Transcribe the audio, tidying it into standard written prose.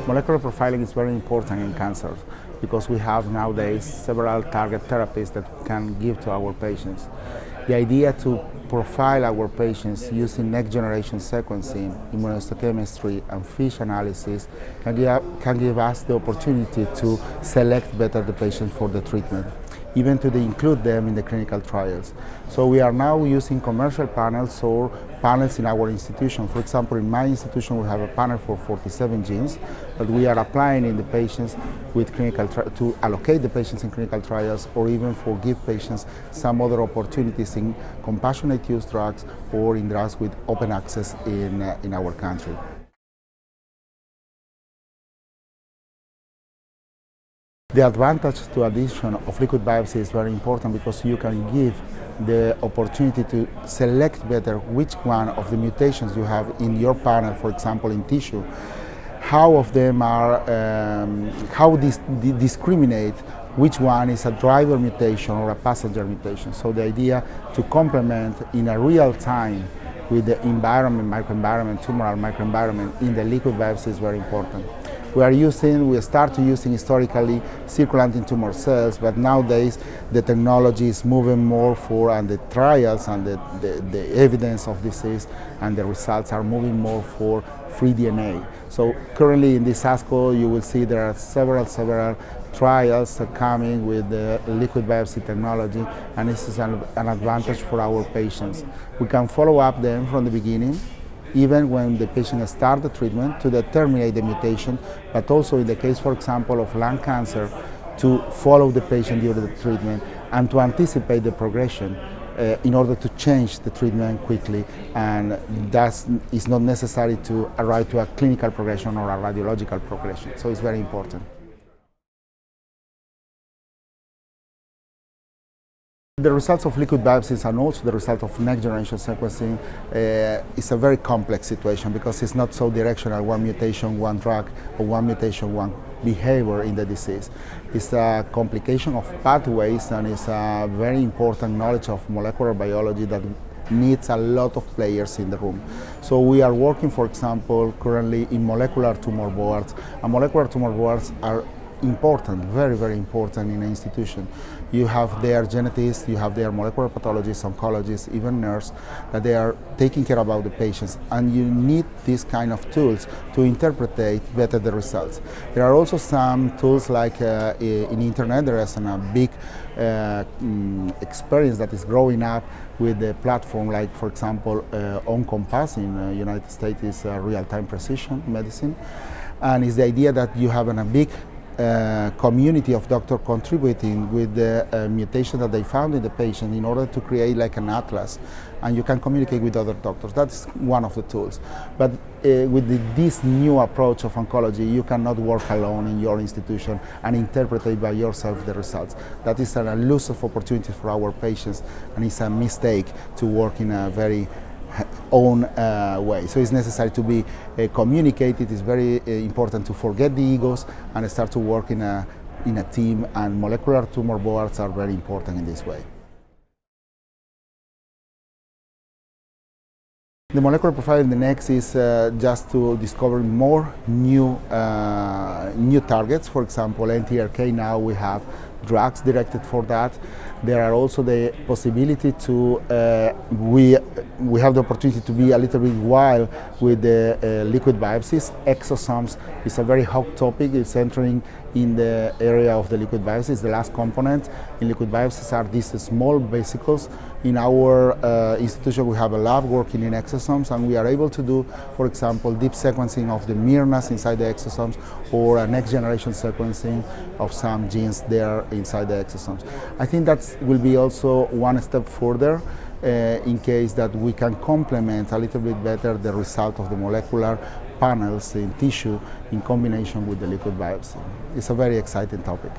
Molecular profiling is very important in cancer because we have nowadays several target therapies that we can give to our patients. The idea to profile our patients using next-generation sequencing, immunohistochemistry, and FISH analysis can give us the opportunity to select better the patient for the treatment, even to include them in the clinical trials. So we are now using commercial panels or panels in our institution. For example, in my institution we have a panel for 47 genes that we are applying in the patients with to allocate the patients in clinical trials, or even for give patients some other opportunities in compassionate use drugs or in drugs with open access in our country. The advantage to addition of liquid biopsy is very important because you can give the opportunity to select better which one of the mutations you have in your panel, for example in tissue, how of them are, how discriminate which one is a driver mutation or a passenger mutation. So the idea to complement in a real time with the environment, microenvironment, tumoral microenvironment in the liquid biopsy is very important. We start using historically circulating tumor cells, but nowadays the technology is moving more and the trials and the evidence of disease and the results are moving more for free DNA. So currently in this ASCO you will see there are several trials coming with the liquid biopsy technology, and this is an advantage for our patients. We can follow up them from the beginning, even when the patient starts the treatment, to determine the mutation, but also in the case, for example, of lung cancer, to follow the patient during the treatment and to anticipate the progression in order to change the treatment quickly, and that is not necessary to arrive to a clinical progression or a radiological progression. So it's very important. The results of liquid biopsies and also the result of next-generation sequencing is a very complex situation because it's not so directional, one mutation, one drug, or one mutation, one behavior in the disease. It's a complication of pathways, and it's a very important knowledge of molecular biology that needs a lot of players in the room. So we are working, for example, currently in molecular tumor boards, and molecular tumor boards are important, very, very important in an institution. You have their geneticists, you have their molecular pathologists, oncologists, even nurses, that they are taking care about the patients, and you need these kind of tools to interpret better the results. There are also some tools like in internet. There is a big experience that is growing up with the platform, like for example Oncology in the United States is real-time precision medicine, and it's the idea that you have a big community of doctors contributing with the mutation that they found in the patient in order to create like an atlas, and you can communicate with other doctors. That's one of the tools. But with this new approach of oncology, you cannot work alone in your institution and interpret by yourself the results. That is an elusive opportunity for our patients, and it's a mistake to work in a very own way. So it's necessary to be communicated. It's very important to forget the egos and start to work in a team, and molecular tumor boards are very important in this way. The molecular profiling, the next is just to discover more new targets. For example, NTRK, now we have drugs directed for that. There are also the possibility to, we have the opportunity to be a little bit wild with the liquid biopsies. Exosomes is a very hot topic. It's entering in the area of the liquid biopsies. The last component in liquid biopsies are these small vesicles. In our institution, we have a lab working in exosomes, and we are able to do, for example, deep sequencing of the miRNAs inside the exosomes, or a next generation sequencing of some genes there inside the exosomes. I think that will be also one step further in case that we can complement a little bit better the result of the molecular panels in tissue in combination with the liquid biopsy. It's a very exciting topic.